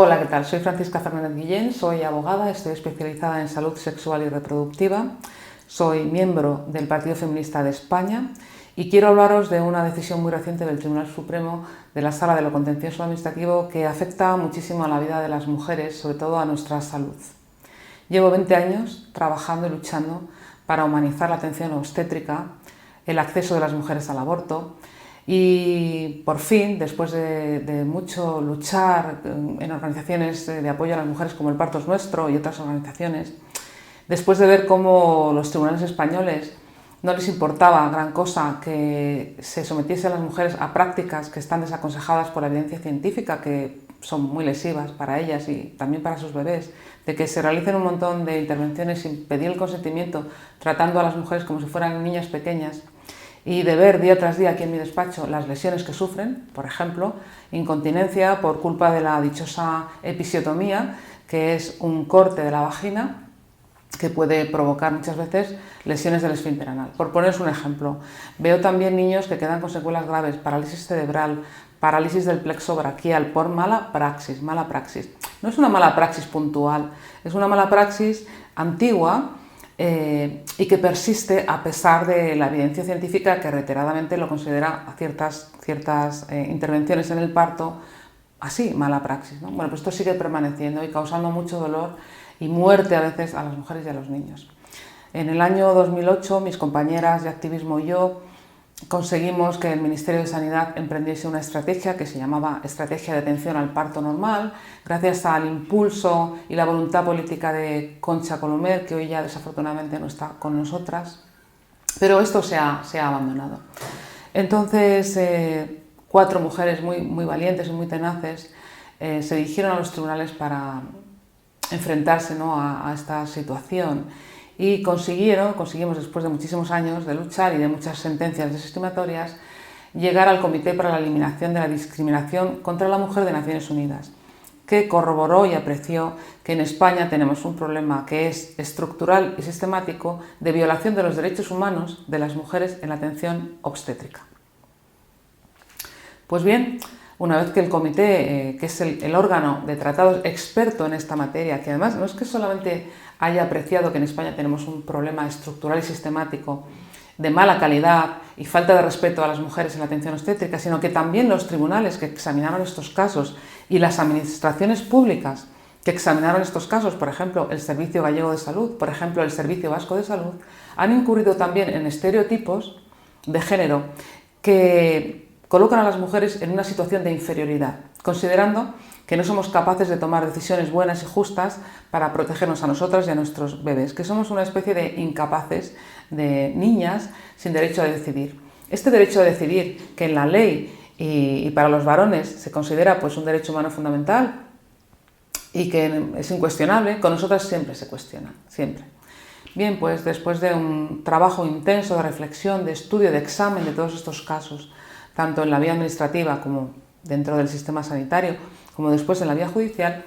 Hola, ¿qué tal? Soy Francisca Fernández Guillén, soy abogada, estoy especializada en salud sexual y reproductiva, soy miembro del Partido Feminista de España y quiero hablaros de una decisión muy reciente del Tribunal Supremo de la Sala de lo Contencioso Administrativo que afecta muchísimo a la vida de las mujeres, sobre todo a nuestra salud. Llevo 20 años trabajando y luchando para humanizar la atención obstétrica, el acceso de las mujeres al aborto y por fin, después de mucho luchar en organizaciones de apoyo a las mujeres como El Parto es Nuestro y otras organizaciones, después de ver cómo los tribunales españoles no les importaba gran cosa que se sometiese a las mujeres a prácticas que están desaconsejadas por la evidencia científica, que son muy lesivas para ellas y también para sus bebés, de que se realicen un montón de intervenciones sin pedir el consentimiento, tratando a las mujeres como si fueran niñas pequeñas, y de ver día tras día aquí en mi despacho las lesiones que sufren, por ejemplo, incontinencia por culpa de la dichosa episiotomía, que es un corte de la vagina que puede provocar muchas veces lesiones del esfínter anal. Por poneros un ejemplo, veo también niños que quedan con secuelas graves, parálisis cerebral, parálisis del plexo braquial por mala praxis. No es una mala praxis puntual, es una mala praxis antigua y que persiste a pesar de la evidencia científica que reiteradamente lo considera a ciertas intervenciones en el parto así, mala praxis, ¿no? Bueno, pues esto sigue permaneciendo y causando mucho dolor y muerte a veces a las mujeres y a los niños. En el año 2008 mis compañeras de activismo y yo conseguimos que el Ministerio de Sanidad emprendiese una estrategia que se llamaba Estrategia de Atención al Parto Normal, gracias al impulso y la voluntad política de Concha Colomer, que hoy ya desafortunadamente no está con nosotras, pero esto se ha abandonado. Entonces, 4 mujeres muy valientes y muy tenaces se dirigieron a los tribunales para enfrentarse, ¿no?, a esta situación. Y conseguimos después de muchísimos años de luchar y de muchas sentencias desestimatorias, llegar al Comité para la Eliminación de la Discriminación contra la Mujer de Naciones Unidas, que corroboró y apreció que en España tenemos un problema que es estructural y sistemático de violación de los derechos humanos de las mujeres en la atención obstétrica. Pues bien, una vez que el comité, que es el órgano de tratados experto en esta materia, que además no es que solamente haya apreciado que en España tenemos un problema estructural y sistemático de mala calidad y falta de respeto a las mujeres en la atención obstétrica, sino que también los tribunales que examinaron estos casos y las administraciones públicas que examinaron estos casos, por ejemplo, el Servicio Gallego de Salud, por ejemplo, el Servicio Vasco de Salud, han incurrido también en estereotipos de género que colocan a las mujeres en una situación de inferioridad, considerando que no somos capaces de tomar decisiones buenas y justas para protegernos a nosotras y a nuestros bebés, que somos una especie de incapaces, de niñas sin derecho a decidir. Este derecho a decidir, que en la ley y para los varones se considera pues un derecho humano fundamental y que es incuestionable, con nosotras siempre se cuestiona, siempre. Bien, pues después de un trabajo intenso de reflexión, de estudio, de examen de todos estos casos, tanto en la vía administrativa como dentro del sistema sanitario, como después en la vía judicial,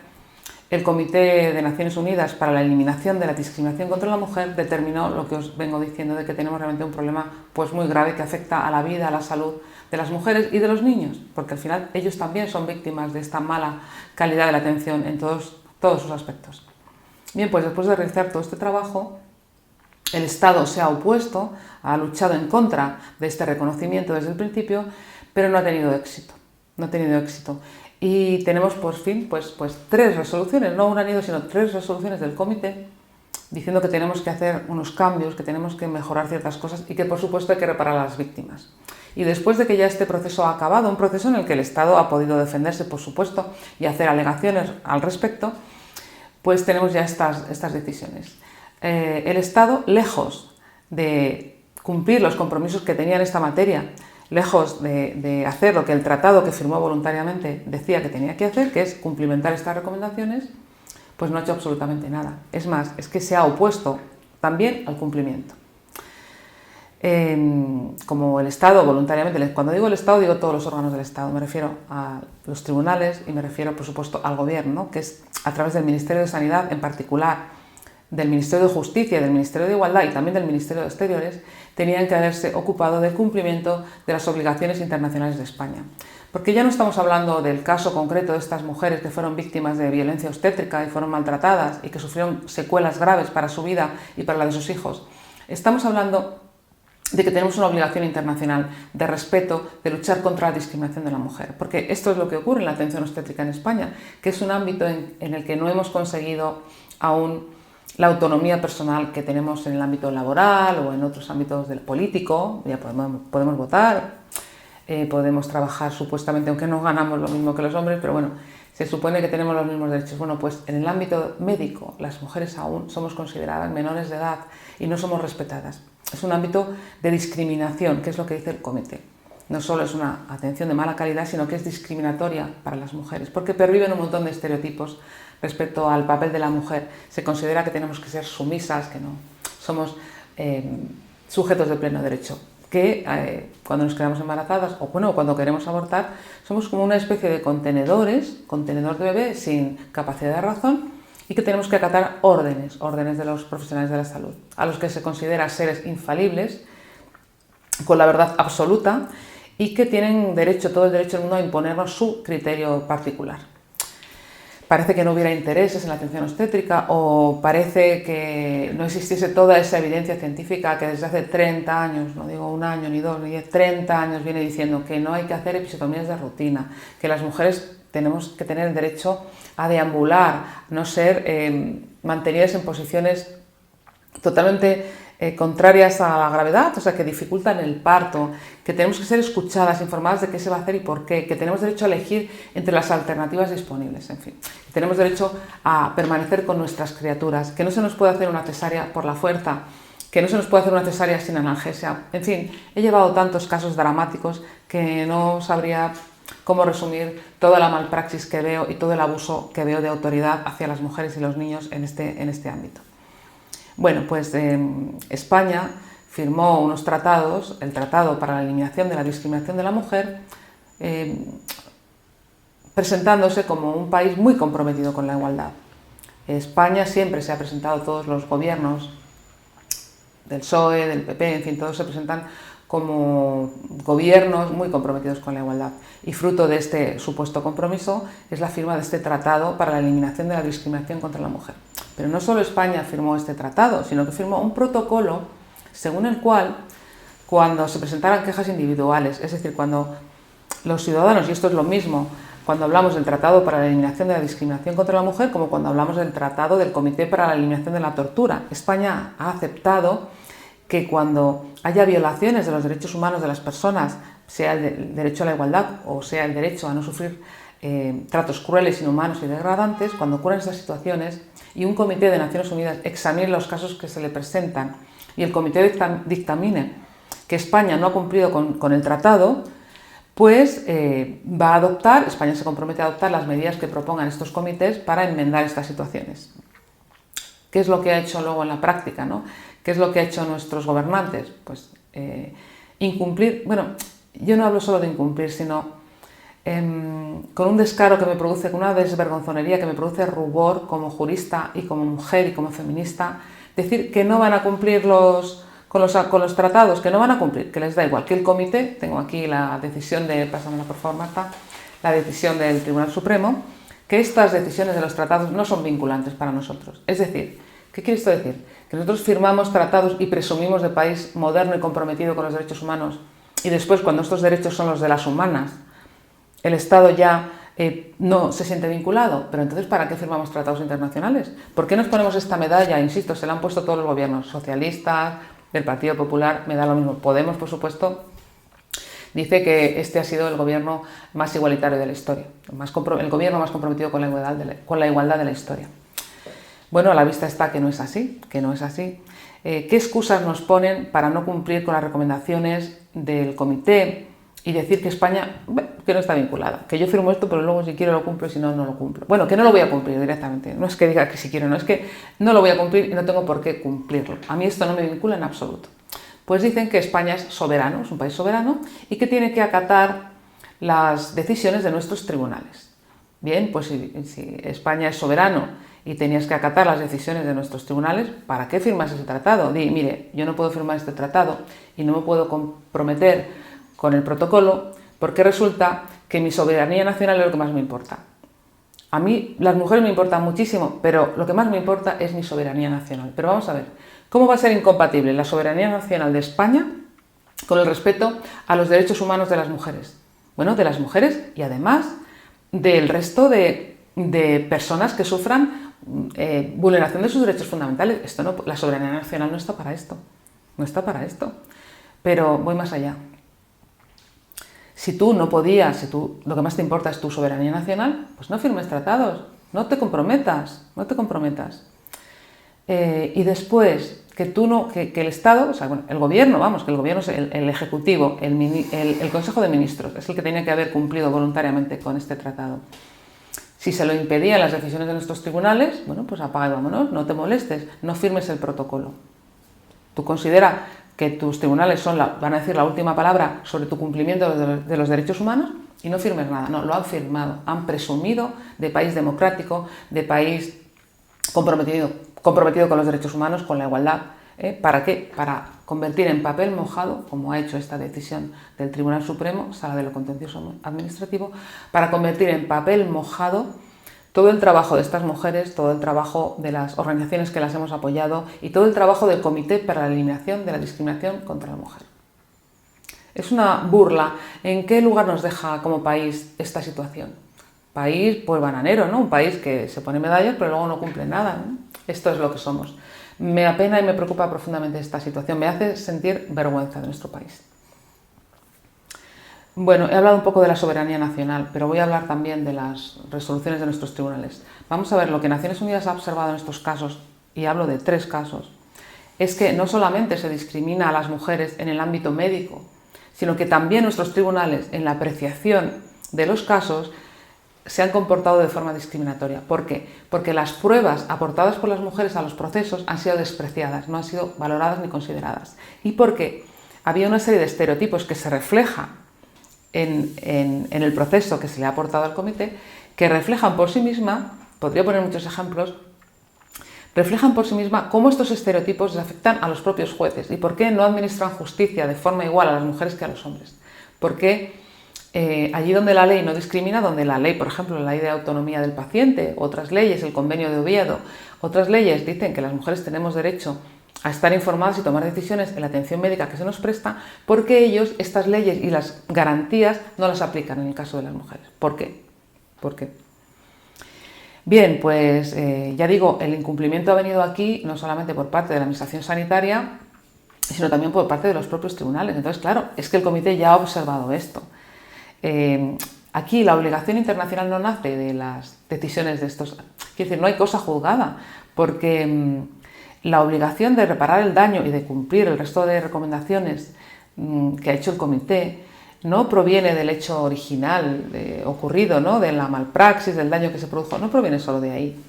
el Comité de Naciones Unidas para la Eliminación de la Discriminación contra la Mujer determinó lo que os vengo diciendo, de que tenemos realmente un problema pues muy grave que afecta a la vida, a la salud de las mujeres y de los niños, porque al final ellos también son víctimas de esta mala calidad de la atención en todos sus aspectos. Bien, pues después de realizar todo este trabajo, el Estado se ha opuesto, ha luchado en contra de este reconocimiento desde el principio, pero no ha tenido éxito. Y tenemos por fin pues 3 resoluciones, no una ni dos, sino 3 resoluciones del comité diciendo que tenemos que hacer unos cambios, que tenemos que mejorar ciertas cosas y que por supuesto hay que reparar a las víctimas. Y después de que ya este proceso ha acabado, un proceso en el que el Estado ha podido defenderse, por supuesto, y hacer alegaciones al respecto, pues tenemos ya estas decisiones. El Estado, lejos de cumplir los compromisos que tenía en esta materia, lejos de hacer lo que el tratado que firmó voluntariamente decía que tenía que hacer, que es cumplimentar estas recomendaciones, pues no ha hecho absolutamente nada. Es más, es que se ha opuesto también al cumplimiento. Como el Estado voluntariamente, cuando digo el Estado digo todos los órganos del Estado, me refiero a los tribunales y me refiero por supuesto al Gobierno, que es a través del Ministerio de Sanidad en particular, del Ministerio de Justicia, del Ministerio de Igualdad y también del Ministerio de Exteriores, tenían que haberse ocupado del cumplimiento de las obligaciones internacionales de España. Porque ya no estamos hablando del caso concreto de estas mujeres que fueron víctimas de violencia obstétrica y fueron maltratadas y que sufrieron secuelas graves para su vida y para la de sus hijos. Estamos hablando de que tenemos una obligación internacional de respeto, de luchar contra la discriminación de la mujer. Porque esto es lo que ocurre en la atención obstétrica en España, que es un ámbito en el que no hemos conseguido aún la autonomía personal que tenemos en el ámbito laboral o en otros ámbitos del político. Ya podemos votar, podemos trabajar supuestamente, aunque no ganamos lo mismo que los hombres, pero bueno, se supone que tenemos los mismos derechos. Bueno, pues en el ámbito médico las mujeres aún somos consideradas menores de edad y no somos respetadas. Es un ámbito de discriminación, que es lo que dice el comité. No solo es una atención de mala calidad, sino que es discriminatoria para las mujeres, porque perviven un montón de estereotipos respecto al papel de la mujer. Se considera que tenemos que ser sumisas, que no somos sujetos de pleno derecho, que cuando nos quedamos embarazadas o bueno, cuando queremos abortar, somos como una especie de contenedor de bebé sin capacidad de razón, y que tenemos que acatar órdenes de los profesionales de la salud, a los que se considera seres infalibles, con la verdad absoluta, y que tienen todo el derecho del mundo a imponernos su criterio particular. Parece que no hubiera intereses en la atención obstétrica, o parece que no existiese toda esa evidencia científica que desde hace 30 años, no digo un año, ni 2, ni 10, 30 años viene diciendo que no hay que hacer episiotomías de rutina, que las mujeres tenemos que tener el derecho a deambular, no ser mantenidas en posiciones totalmente contrarias a la gravedad, o sea, que dificultan el parto, que tenemos que ser escuchadas, informadas de qué se va a hacer y por qué, que tenemos derecho a elegir entre las alternativas disponibles, en fin, que tenemos derecho a permanecer con nuestras criaturas, que no se nos puede hacer una cesárea por la fuerza, que no se nos puede hacer una cesárea sin analgesia. En fin, he llevado tantos casos dramáticos que no sabría cómo resumir toda la malpraxis que veo y todo el abuso que veo de autoridad hacia las mujeres y los niños en este ámbito. Bueno, pues España firmó unos tratados, el Tratado para la Eliminación de la Discriminación de la Mujer, presentándose como un país muy comprometido con la igualdad. España siempre se ha presentado, todos los gobiernos del PSOE, del PP, en fin, todos se presentan como gobiernos muy comprometidos con la igualdad. Y fruto de este supuesto compromiso es la firma de este Tratado para la Eliminación de la Discriminación contra la Mujer. Pero no solo España firmó este tratado, sino que firmó un protocolo según el cual, cuando se presentaran quejas individuales, es decir, cuando los ciudadanos, y esto es lo mismo cuando hablamos del Tratado para la Eliminación de la Discriminación contra la Mujer, como cuando hablamos del Tratado del Comité para la Eliminación de la Tortura, España ha aceptado que cuando haya violaciones de los derechos humanos de las personas, sea el derecho a la igualdad o sea el derecho a no sufrir tratos crueles, inhumanos y degradantes, cuando ocurran esas situaciones y un comité de Naciones Unidas examine los casos que se le presentan y el comité dictamine que España no ha cumplido con el tratado, pues va a adoptar, España se compromete a adoptar las medidas que propongan estos comités para enmendar estas situaciones. ¿Qué es lo que ha hecho luego en la práctica, ¿no? ¿Qué es lo que han hecho nuestros gobernantes? Pues incumplir, bueno, yo no hablo solo de incumplir, sino con un descaro que me produce, con una desvergonzonería que me produce rubor como jurista y como mujer y como feminista, decir que no van a cumplir con los tratados, que no van a cumplir, que les da igual, que el comité, tengo aquí la decisión pásamela por favor Marta, la decisión del Tribunal Supremo, que estas decisiones de los tratados no son vinculantes para nosotros. Es decir, ¿qué quiere esto decir? Que nosotros firmamos tratados y presumimos de país moderno y comprometido con los derechos humanos, y después, cuando estos derechos son los de las humanas, el Estado ya no se siente vinculado. Pero entonces, ¿para qué firmamos tratados internacionales? ¿Por qué nos ponemos esta medalla? Insisto, se la han puesto todos los gobiernos, socialistas, del Partido Popular, me da lo mismo. Podemos, por supuesto, dice que este ha sido el gobierno más igualitario de la historia, el gobierno más comprometido con la igualdad de la historia. Bueno, a la vista está que no es así, ¿Qué excusas nos ponen para no cumplir con las recomendaciones del comité y decir que España, que no está vinculada? Que yo firmo esto, pero luego si quiero lo cumplo y si no, no lo cumplo. Bueno, que no lo voy a cumplir directamente. No es que diga que si quiero, no, es que no lo voy a cumplir y no tengo por qué cumplirlo. A mí esto no me vincula en absoluto. Pues dicen que España es soberano, es un país soberano y que tiene que acatar las decisiones de nuestros tribunales. Bien, pues si España es soberano y tenías que acatar las decisiones de nuestros tribunales, ¿para qué firmas ese tratado? Di, mire, yo no puedo firmar este tratado y no me puedo comprometer con el protocolo porque resulta que mi soberanía nacional es lo que más me importa. A mí las mujeres me importan muchísimo, pero lo que más me importa es mi soberanía nacional. Pero vamos a ver, ¿cómo va a ser incompatible la soberanía nacional de España con el respeto a los derechos humanos de las mujeres? Bueno, de las mujeres y además del resto de personas que sufran vulneración de sus derechos fundamentales. Esto no, la soberanía nacional no está para esto. No está para esto. Pero voy más allá. Si tú no podías, si tú lo que más te importa es tu soberanía nacional, pues no firmes tratados, no te comprometas, no te comprometas. Y después, que el Estado, o sea, bueno, el gobierno, vamos, que el gobierno es el ejecutivo, el Consejo de Ministros, es el que tenía que haber cumplido voluntariamente con este tratado. Si se lo impedían las decisiones de nuestros tribunales, bueno, pues apaga y vámonos, no te molestes, no firmes el protocolo. Tú consideras que tus tribunales van a decir la última palabra sobre tu cumplimiento de los derechos humanos y no firmes nada. No, lo han firmado, han presumido de país democrático, de país comprometido con los derechos humanos, con la igualdad. ¿Para qué? Para convertir en papel mojado, como ha hecho esta decisión del Tribunal Supremo, Sala de lo Contencioso Administrativo, para convertir en papel mojado todo el trabajo de estas mujeres, todo el trabajo de las organizaciones que las hemos apoyado y todo el trabajo del Comité para la Eliminación de la Discriminación contra la Mujer. Es una burla. ¿En qué lugar nos deja como país esta situación? País, pues bananero, ¿no? Un país que se pone medallas pero luego no cumple nada, ¿no? Esto es lo que somos. Me apena y me preocupa profundamente esta situación. Me hace sentir vergüenza de nuestro país. Bueno, he hablado un poco de la soberanía nacional, pero voy a hablar también de las resoluciones de nuestros tribunales. Vamos a ver, lo que Naciones Unidas ha observado en estos casos, y hablo de 3 casos, es que no solamente se discrimina a las mujeres en el ámbito médico, sino que también nuestros tribunales, en la apreciación de los casos, se han comportado de forma discriminatoria. ¿Por qué? Porque las pruebas aportadas por las mujeres a los procesos han sido despreciadas, no han sido valoradas ni consideradas. Y porque había una serie de estereotipos que se reflejan en el proceso que se le ha aportado al comité, que reflejan por sí misma, podría poner muchos ejemplos, reflejan por sí misma cómo estos estereotipos les afectan a los propios jueces y por qué no administran justicia de forma igual a las mujeres que a los hombres. Porque allí donde la ley no discrimina, donde la ley, por ejemplo, la ley de autonomía del paciente, otras leyes, el convenio de Oviedo, otras leyes dicen que las mujeres tenemos derecho a estar informadas y tomar decisiones en la atención médica que se nos presta, porque ellos estas leyes y las garantías no las aplican en el caso de las mujeres. ¿Por qué? ¿Por qué? Bien, pues ya digo, el incumplimiento ha venido aquí no solamente por parte de la Administración Sanitaria, sino también por parte de los propios tribunales. Entonces, claro, es que el comité ya ha observado esto. Aquí la obligación internacional no nace de las decisiones de estos... Quiero decir, no hay cosa juzgada, porque la obligación de reparar el daño y de cumplir el resto de recomendaciones que ha hecho el comité no proviene del hecho original ocurrido, ¿no? De la malpraxis, del daño que se produjo, no proviene solo de ahí.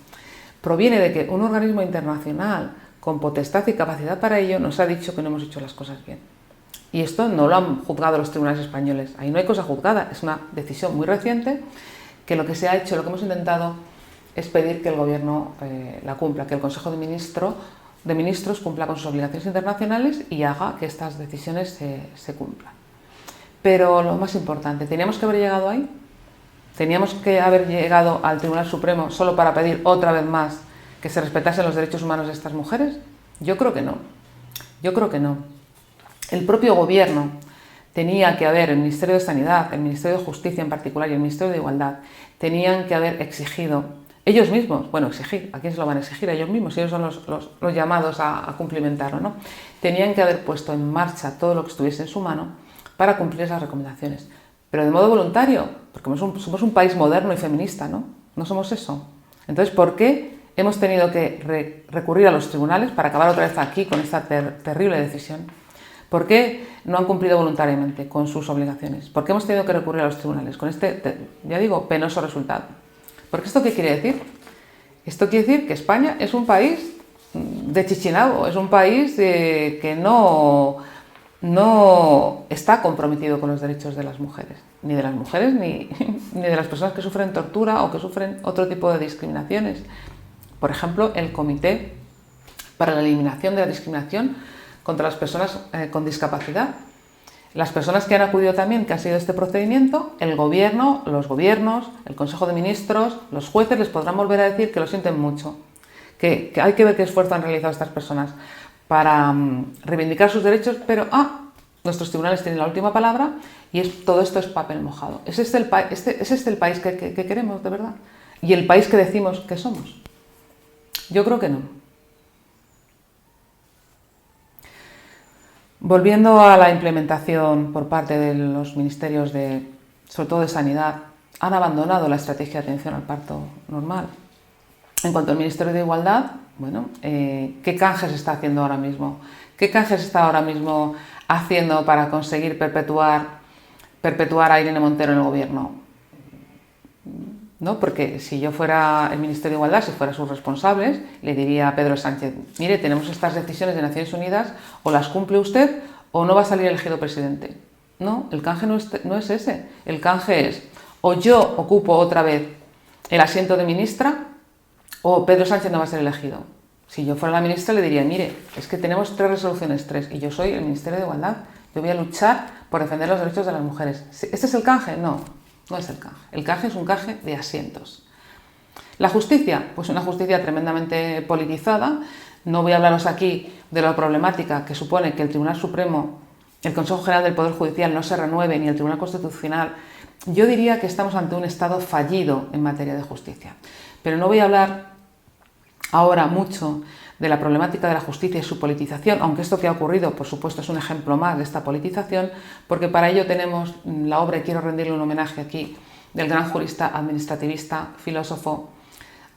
Proviene de que un organismo internacional con potestad y capacidad para ello nos ha dicho que no hemos hecho las cosas bien. Y esto no lo han juzgado los tribunales españoles. Ahí no hay cosa juzgada, es una decisión muy reciente que lo que se ha hecho, lo que hemos intentado es pedir que el gobierno la cumpla, que el Consejo de Ministros cumpla con sus obligaciones internacionales y haga que estas decisiones se cumplan. Pero lo más importante, ¿teníamos que haber llegado ahí? ¿Teníamos que haber llegado al Tribunal Supremo solo para pedir otra vez más que se respetasen los derechos humanos de estas mujeres? Yo creo que no. Yo creo que no. El propio gobierno tenía que haber, el Ministerio de Sanidad, el Ministerio de Justicia en particular y el Ministerio de Igualdad, tenían que haber exigido, ellos mismos, bueno, exigir, ¿a quién se lo van a exigir? A ellos mismos, ellos son los llamados a cumplimentarlo, ¿no? Tenían que haber puesto en marcha todo lo que estuviese en su mano para cumplir esas recomendaciones, pero de modo voluntario, porque somos un país moderno y feminista, ¿no? No somos eso. Entonces, ¿por qué hemos tenido que recurrir a los tribunales para acabar otra vez aquí con esta terrible decisión? ¿Por qué no han cumplido voluntariamente con sus obligaciones? ¿Por qué hemos tenido que recurrir a los tribunales con este, ya digo, penoso resultado? Porque ¿esto qué quiere decir? Esto quiere decir que España es un país de Chichinabo, es un país que no está comprometido con los derechos de las mujeres, ni de las mujeres ni de las personas que sufren tortura o que sufren otro tipo de discriminaciones. Por ejemplo, el Comité para la Eliminación de la Discriminación contra las Personas con Discapacidad Las personas que han acudido también, que han seguido este procedimiento, el gobierno, los gobiernos, el Consejo de Ministros, los jueces les podrán volver a decir que lo sienten mucho, que hay que ver qué esfuerzo han realizado estas personas para reivindicar sus derechos, pero nuestros tribunales tienen la última palabra y todo esto es papel mojado. ¿Es este el país que queremos de verdad? ¿Y el país que decimos que somos? Yo creo que no. Volviendo a la implementación por parte de los ministerios sobre todo de Sanidad, han abandonado la estrategia de atención al parto normal. En cuanto al Ministerio de Igualdad, bueno, ¿qué canjes está haciendo ahora mismo? ¿Qué canjes está ahora mismo haciendo para conseguir perpetuar a Irene Montero en el gobierno? ¿No? Porque si yo fuera el Ministerio de Igualdad, si fuera sus responsables, le diría a Pedro Sánchez, mire, tenemos estas decisiones de Naciones Unidas, o las cumple usted o no va a salir elegido presidente. No, el canje no es ese. El canje es, o yo ocupo otra vez el asiento de ministra, o Pedro Sánchez no va a ser elegido. Si yo fuera la ministra le diría, mire, es que tenemos 3 resoluciones, 3, y yo soy el Ministerio de Igualdad, yo voy a luchar por defender los derechos de las mujeres. ¿Este es el canje? No. No es el canje. El canje es un canje de asientos. La justicia, pues una justicia tremendamente politizada. No voy a hablaros aquí de la problemática que supone que el Tribunal Supremo, el Consejo General del Poder Judicial no se renueve, ni el Tribunal Constitucional. Yo diría que estamos ante un Estado fallido en materia de justicia. Pero no voy a hablar ahora mucho de la problemática de la justicia y su politización, aunque esto que ha ocurrido, por supuesto, es un ejemplo más de esta politización, porque para ello tenemos la obra, y quiero rendirle un homenaje aquí, del gran jurista, administrativista, filósofo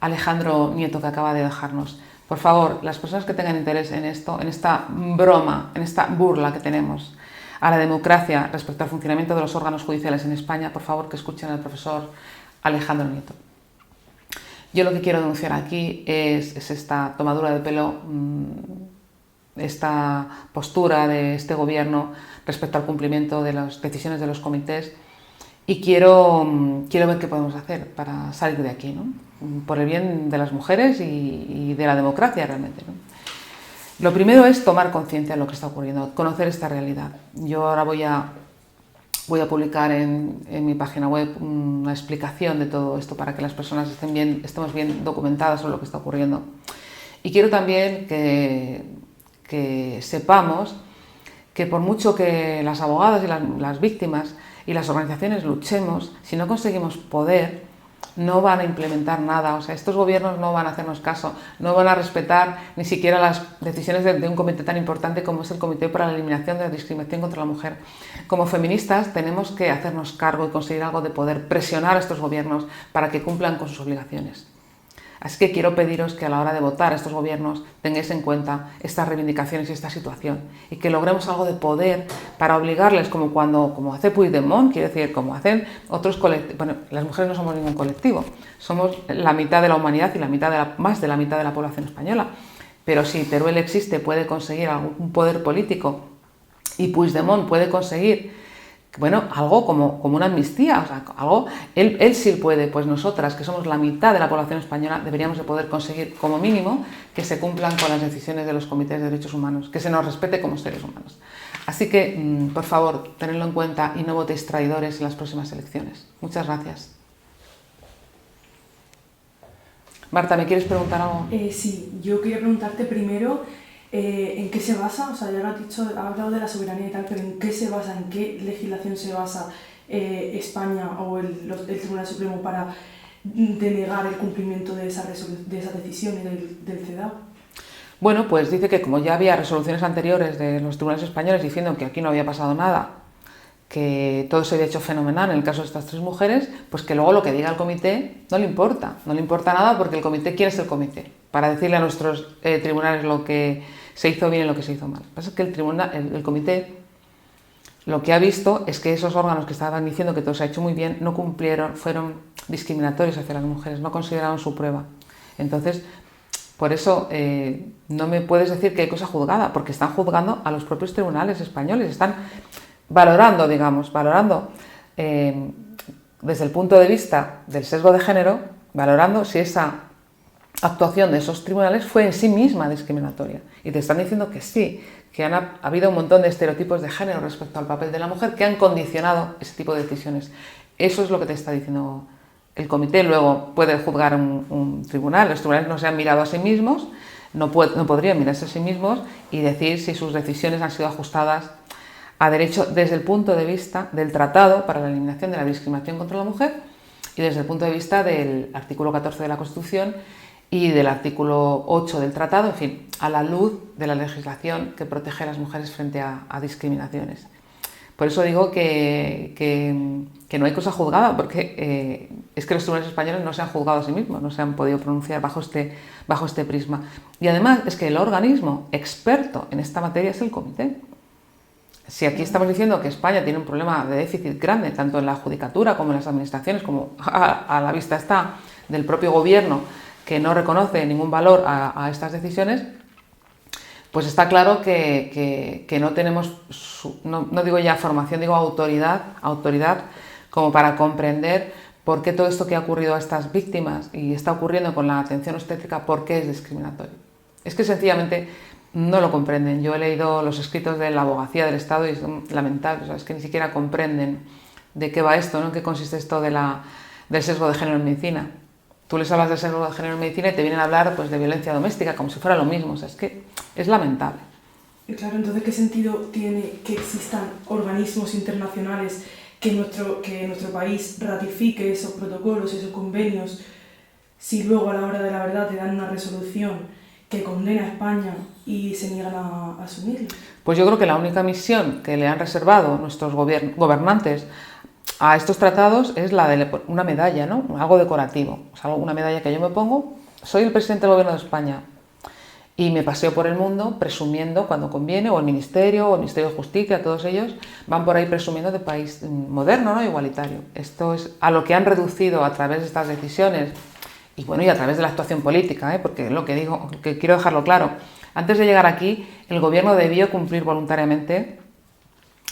Alejandro Nieto, que acaba de dejarnos. Por favor, las personas que tengan interés en esto, en esta broma, en esta burla que tenemos a la democracia respecto al funcionamiento de los órganos judiciales en España, por favor que escuchen al profesor Alejandro Nieto. Yo lo que quiero denunciar aquí es esta tomadura de pelo, esta postura de este gobierno respecto al cumplimiento de las decisiones de los comités, y quiero ver qué podemos hacer para salir de aquí, ¿no? Por el bien de las mujeres y de la democracia realmente, ¿no? Lo primero es tomar conciencia de lo que está ocurriendo, conocer esta realidad. Yo ahora voy a publicar en mi página web una explicación de todo esto para que las personas estemos bien documentadas sobre lo que está ocurriendo. Y quiero también que sepamos que por mucho que las abogadas y las víctimas y las organizaciones luchemos, si no conseguimos poder, no van a implementar nada. O sea, estos gobiernos no van a hacernos caso, no van a respetar ni siquiera las decisiones de un comité tan importante como es el Comité para la Eliminación de la Discriminación contra la Mujer. Como feministas tenemos que hacernos cargo y conseguir algo de poder presionar a estos gobiernos para que cumplan con sus obligaciones. Así que quiero pediros que a la hora de votar a estos gobiernos tengáis en cuenta estas reivindicaciones y esta situación, y que logremos algo de poder para obligarles, como hace Puigdemont, quiero decir, como hacen otros colectivos. Bueno, las mujeres no somos ningún colectivo, somos la mitad de la humanidad y más de la mitad de la población española. Pero si Teruel existe, puede conseguir algún poder político, y Puigdemont puede conseguir algo como una amnistía, o sea, algo, él sí puede, pues nosotras, que somos la mitad de la población española, deberíamos de poder conseguir, como mínimo, que se cumplan con las decisiones de los comités de derechos humanos, que se nos respete como seres humanos. Así que, por favor, tenedlo en cuenta y no votéis traidores en las próximas elecciones. Muchas gracias. Marta, ¿me quieres preguntar algo? Sí, yo quería preguntarte primero ¿en qué se basa? O sea, ya lo has dicho, has hablado de la soberanía y tal, pero ¿en qué se basa? ¿En qué legislación se basa España o el Tribunal Supremo para denegar el cumplimiento de esa decisión del CEDAW? Bueno, pues dice que como ya había resoluciones anteriores de los tribunales españoles diciendo que aquí no había pasado nada, que todo se había hecho fenomenal en el caso de estas 3 mujeres, pues que luego lo que diga el comité no le importa nada, porque el comité, ¿quién es el comité? Para decirle a nuestros tribunales lo que se hizo bien y lo que se hizo mal. Lo que pasa es que el comité lo que ha visto es que esos órganos que estaban diciendo que todo se ha hecho muy bien no cumplieron, fueron discriminatorios hacia las mujeres, no consideraron su prueba. Entonces, por eso no me puedes decir que hay cosa juzgada, porque están juzgando a los propios tribunales españoles, están valorando desde el punto de vista del sesgo de género, valorando si esa actuación de esos tribunales fue en sí misma discriminatoria. Y te están diciendo que sí, que ha habido un montón de estereotipos de género respecto al papel de la mujer que han condicionado ese tipo de decisiones. Eso es lo que te está diciendo el comité. Luego puede juzgar un tribunal. Los tribunales no se han mirado a sí mismos, no podrían mirarse a sí mismos y decir si sus decisiones han sido ajustadas a derecho desde el punto de vista del Tratado para la Eliminación de la Discriminación contra la Mujer y desde el punto de vista del artículo 14 de la Constitución y del artículo 8 del Tratado, en fin, a la luz de la legislación que protege a las mujeres frente a discriminaciones. Por eso digo que no hay cosa juzgada, porque es que los tribunales españoles no se han juzgado a sí mismos, no se han podido pronunciar bajo este prisma. Y además es que el organismo experto en esta materia es el comité. Si aquí estamos diciendo que España tiene un problema de déficit grande, tanto en la judicatura como en las administraciones, como a la vista está del propio gobierno, que no reconoce ningún valor a estas decisiones, pues está claro que no tenemos, no digo ya formación, digo autoridad como para comprender por qué todo esto que ha ocurrido a estas víctimas y está ocurriendo con la atención obstétrica, por qué es discriminatorio. Es que sencillamente no lo comprenden. Yo he leído los escritos de la abogacía del Estado y son lamentables, o sea, es que ni siquiera comprenden de qué va esto, ¿no? ¿En qué consiste esto del sesgo de género en medicina? Tú les hablas del sesgo de género en medicina y te vienen a hablar pues, de violencia doméstica, como si fuera lo mismo. O sea, es que es lamentable. Y claro, entonces, ¿qué sentido tiene que existan organismos internacionales que nuestro país ratifique esos protocolos, esos convenios, si luego a la hora de la verdad te dan una resolución que condena a España y se niegan a asumirla? Pues yo creo que la única misión que le han reservado nuestros gobernantes a estos tratados es la de una medalla, ¿no? Algo decorativo, o sea, una medalla que yo me pongo. Soy el presidente del gobierno de España y me paseo por el mundo presumiendo cuando conviene, o el Ministerio de Justicia, todos ellos van por ahí presumiendo de país moderno, ¿no? Igualitario. Esto es a lo que han reducido a través de estas decisiones y bueno, y a través de la actuación política, porque lo que digo, que quiero dejarlo claro, antes de llegar aquí, el gobierno debió cumplir voluntariamente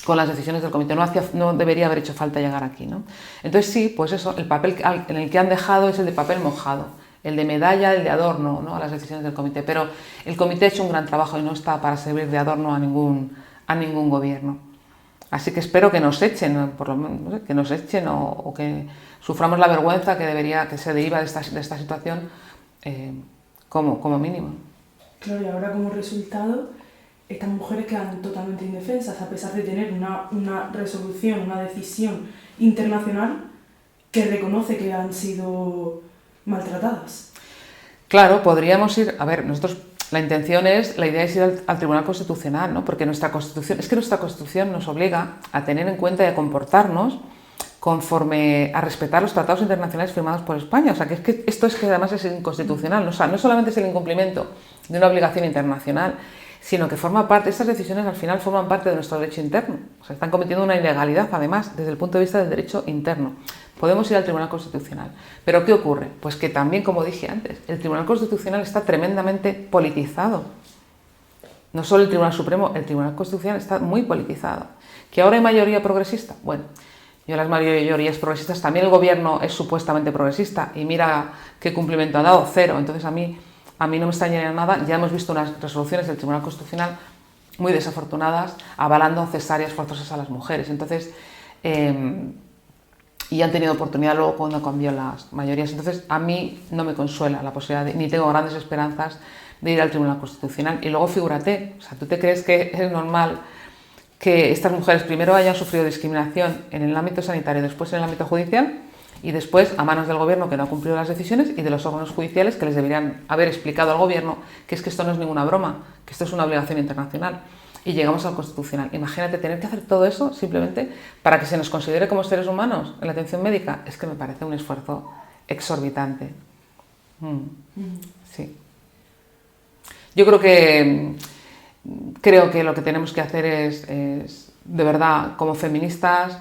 con las decisiones del comité, no debería haber hecho falta llegar aquí, ¿no? Entonces sí, pues eso, el papel en el que han dejado es el de papel mojado, el de medalla, el de adorno, ¿no? A las decisiones del comité, pero el comité ha hecho un gran trabajo y no está para servir de adorno a ningún gobierno. Así que espero que nos echen, por lo menos, no sé, que nos echen o que suframos la vergüenza que se deriva de esta situación como mínimo. Claro, y ahora como resultado, estas mujeres quedan totalmente indefensas, a pesar de tener una resolución, una decisión internacional que reconoce que han sido maltratadas. Claro, podríamos ir, a ver, nosotros la idea es ir al Tribunal Constitucional, ¿no? Porque nuestra Constitución nos obliga a tener en cuenta y a comportarnos conforme a respetar los tratados internacionales firmados por España. O sea, que esto es que además es inconstitucional, ¿no? O sea, no solamente es el incumplimiento de una obligación internacional, sino que estas decisiones al final forman parte de nuestro derecho interno. O sea, están cometiendo una ilegalidad, además, desde el punto de vista del derecho interno. Podemos ir al Tribunal Constitucional. ¿Pero qué ocurre? Pues que también, como dije antes, el Tribunal Constitucional está tremendamente politizado. No solo el Tribunal Supremo, el Tribunal Constitucional está muy politizado. ¿Que ahora hay mayoría progresista? Bueno, yo las mayorías progresistas, también el gobierno es supuestamente progresista y mira qué cumplimiento ha dado, cero. Entonces a mí no me extrañaría nada. Ya hemos visto unas resoluciones del Tribunal Constitucional muy desafortunadas avalando cesáreas forzosas a las mujeres. Entonces, y han tenido oportunidad luego cuando cambió las mayorías. Entonces a mí no me consuela la posibilidad, ni tengo grandes esperanzas de ir al Tribunal Constitucional. Y luego figúrate, o sea, ¿tú te crees que es normal que estas mujeres primero hayan sufrido discriminación en el ámbito sanitario, después en el ámbito judicial y después a manos del gobierno que no ha cumplido las decisiones y de los órganos judiciales que les deberían haber explicado al gobierno que es que esto no es ninguna broma, que esto es una obligación internacional? Y llegamos al Constitucional. Imagínate tener que hacer todo eso simplemente para que se nos considere como seres humanos en la atención médica. Es que me parece un esfuerzo exorbitante. Sí. Yo creo que lo que tenemos que hacer es, de verdad, como feministas,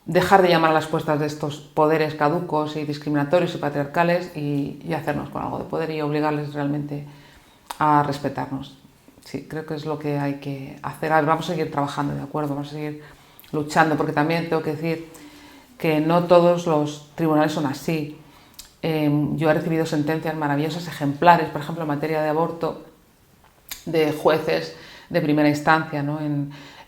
dejar de llamar a las puertas de estos poderes caducos y discriminatorios y patriarcales y hacernos con algo de poder y obligarles realmente a respetarnos. Sí, creo que es lo que hay que hacer. A ver, vamos a seguir trabajando, ¿de acuerdo? Vamos a seguir luchando, porque también tengo que decir que no todos los tribunales son así. Yo he recibido sentencias maravillosas, ejemplares, por ejemplo, en materia de aborto, de jueces de primera instancia, ¿no?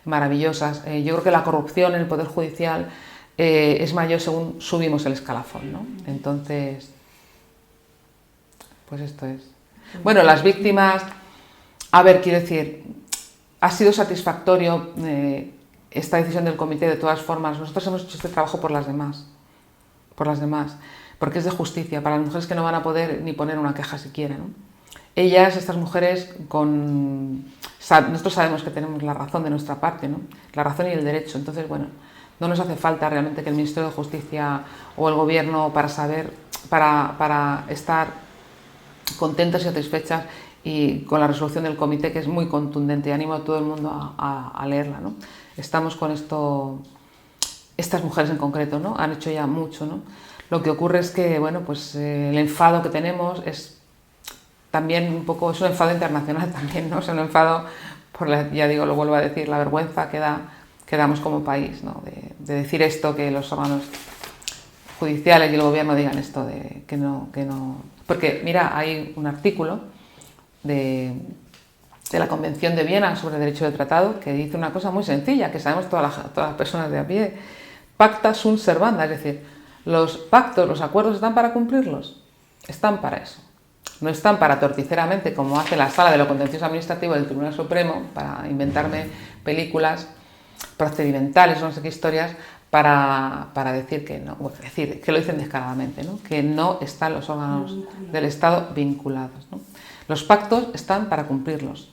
Maravillosas. Yo creo que la corrupción en el Poder Judicial es mayor según subimos el escalafón, ¿no? Entonces, pues esto es. Bueno, las víctimas, a ver, quiero decir, ha sido satisfactorio esta decisión del comité de todas formas. Nosotros hemos hecho este trabajo por las demás, porque es de justicia, para las mujeres que no van a poder ni poner una queja siquiera, ¿no? Ellas, estas mujeres, nosotros sabemos que tenemos la razón de nuestra parte, ¿no? La razón y el derecho. Entonces, bueno, no nos hace falta realmente que el Ministerio de Justicia o el Gobierno para estar contentas y satisfechas y con la resolución del comité, que es muy contundente. Animo a todo el mundo a leerla, ¿no? Estamos con esto, estas mujeres en concreto, ¿no? Han hecho ya mucho, ¿no? Lo que ocurre es que, bueno, pues el enfado que tenemos es también un poco, es un enfado internacional también, ¿no? Es un enfado por ya digo, lo vuelvo a decir, la vergüenza que damos como país, ¿no? De decir esto, que los órganos judiciales y el gobierno digan esto, de que no. Porque, mira, hay un artículo de la Convención de Viena sobre Derecho del Tratado que dice una cosa muy sencilla, que sabemos todas las personas de a pie: pacta sunt servanda, es decir, los pactos, los acuerdos están para cumplirlos, están para eso. No están para torticeramente, como hace la Sala de lo Contencioso Administrativo del Tribunal Supremo, para inventarme películas procedimentales, no sé qué historias, para decir que no, bueno, decir que lo dicen descaradamente, ¿no? Que no están los órganos del Estado vinculados, ¿no? Los pactos están para cumplirlos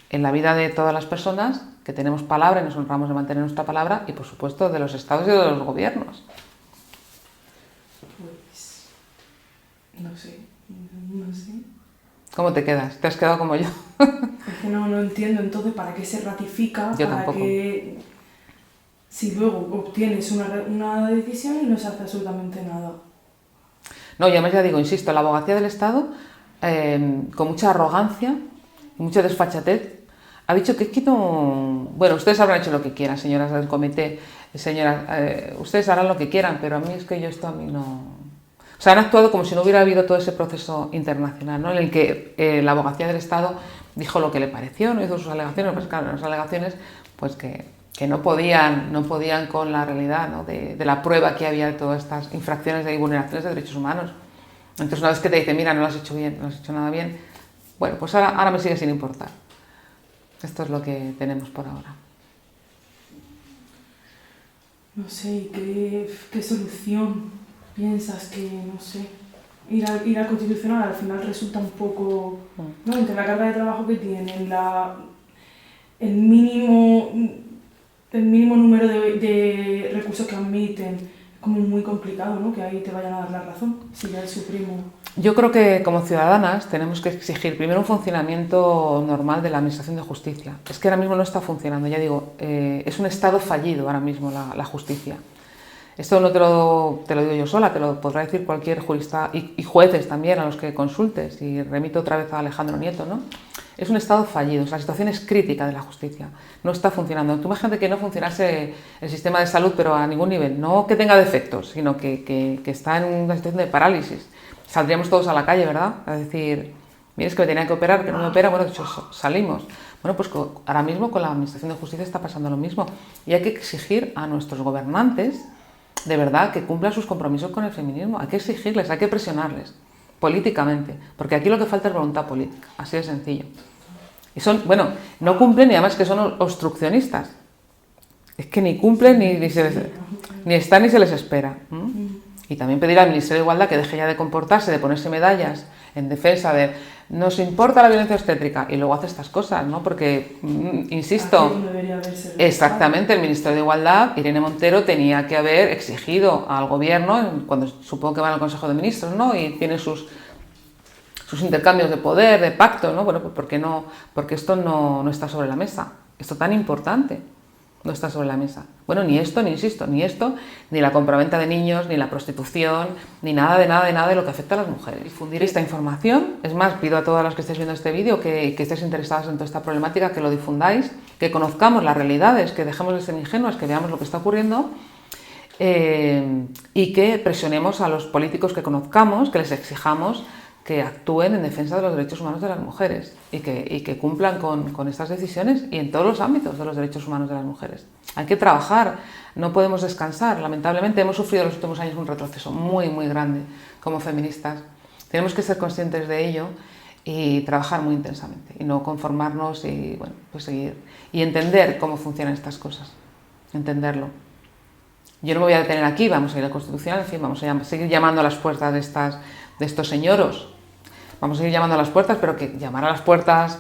en la vida de todas las personas que tenemos palabra y nos honramos de mantener nuestra palabra, y por supuesto de los estados y de los gobiernos. Pues no sé. ¿Cómo te quedas? ¿Te has quedado como yo? Es que no entiendo entonces para qué se ratifica, yo para tampoco. que si luego obtienes una decisión y no se hace absolutamente nada. No, y además ya digo, insisto, la abogacía del Estado, con mucha arrogancia y mucha desfachatez, ha dicho que es que no... Bueno, ustedes habrán hecho lo que quieran, señoras del comité, señoras, ustedes harán lo que quieran, pero a mí es que a mí no... O sea, han actuado como si no hubiera habido todo ese proceso internacional, ¿no? En el que la abogacía del Estado dijo lo que le pareció, no hizo sus alegaciones, pues claro, las alegaciones pues que no podían con la realidad, ¿no? de la prueba que había de todas estas infracciones y vulneraciones de derechos humanos. Entonces, una vez que te dicen, mira, no lo has hecho bien, no has hecho nada bien, bueno, pues ahora me sigue sin importar. Esto es lo que tenemos por ahora. No sé, ¿qué solución piensas que, no sé, ir al Constitucional al final resulta un poco, ¿no? Entre la carga de trabajo que tienen, el mínimo número de recursos que admiten, es como muy complicado, ¿no? Que ahí te vayan a dar la razón, si ya el Supremo... Yo creo que como ciudadanas tenemos que exigir primero un funcionamiento normal de la Administración de Justicia. Es que ahora mismo no está funcionando, ya digo, es un estado fallido ahora mismo la justicia. Esto no te lo digo yo sola, te lo podrá decir cualquier jurista y jueces también a los que consultes, y remito otra vez a Alejandro Nieto, ¿no? Es un estado fallido, la situación es crítica de la justicia, no está funcionando. Tú imagínate que no funcionase el sistema de salud, pero a ningún nivel, no que tenga defectos, sino que está en una situación de parálisis. Saldríamos todos a la calle, ¿verdad? A decir, mire, es que me tenía que operar, que no me opera, bueno, de hecho salimos. Bueno, pues ahora mismo con la Administración de Justicia está pasando lo mismo, y hay que exigir a nuestros gobernantes de verdad que cumplan sus compromisos con el feminismo. Hay que exigirles, hay que presionarles políticamente, porque aquí lo que falta es voluntad política, así de sencillo. Y no cumplen, y además que son obstruccionistas. Es que ni cumplen ni están ni se les espera. Y también pedir al Ministerio de Igualdad que deje ya de comportarse, de ponerse medallas en defensa de nos importa la violencia obstétrica, y luego hace estas cosas, ¿no? Porque, insisto, exactamente, el Ministerio de Igualdad, Irene Montero, tenía que haber exigido al gobierno, cuando supongo que van al Consejo de Ministros, ¿no? Y tiene sus intercambios de poder, de pacto, ¿no? Bueno, pues porque esto no está sobre la mesa, esto tan importante. No está sobre la mesa. Bueno, ni esto, ni la compraventa de niños, ni la prostitución, ni nada de lo que afecta a las mujeres. Difundir esta información, es más, pido a todas las que estéis viendo este vídeo que estéis interesadas en toda esta problemática, que lo difundáis, que conozcamos las realidades, que dejemos de ser ingenuas, que veamos lo que está ocurriendo, y que presionemos a los políticos que conozcamos, que les exijamos que actúen en defensa de los derechos humanos de las mujeres y que cumplan con estas decisiones y en todos los ámbitos de los derechos humanos de las mujeres. Hay que trabajar, no podemos descansar. Lamentablemente hemos sufrido en los últimos años un retroceso muy, muy grande como feministas. Tenemos que ser conscientes de ello y trabajar muy intensamente y no conformarnos y bueno, pues seguir y entender cómo funcionan estas cosas, entenderlo. Yo no me voy a detener aquí, vamos a ir al Constitucional, en fin, vamos a seguir llamando a las puertas de estos señoros. Vamos a seguir llamando a las puertas, pero que llamar a las puertas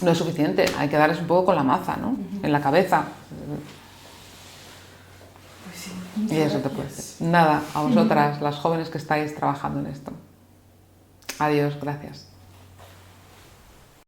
no es suficiente, hay que darles un poco con la maza, ¿no? En la cabeza. Pues sí, Y eso te puede decir. Nada, a vosotras, las jóvenes que estáis trabajando en esto. Adiós, gracias.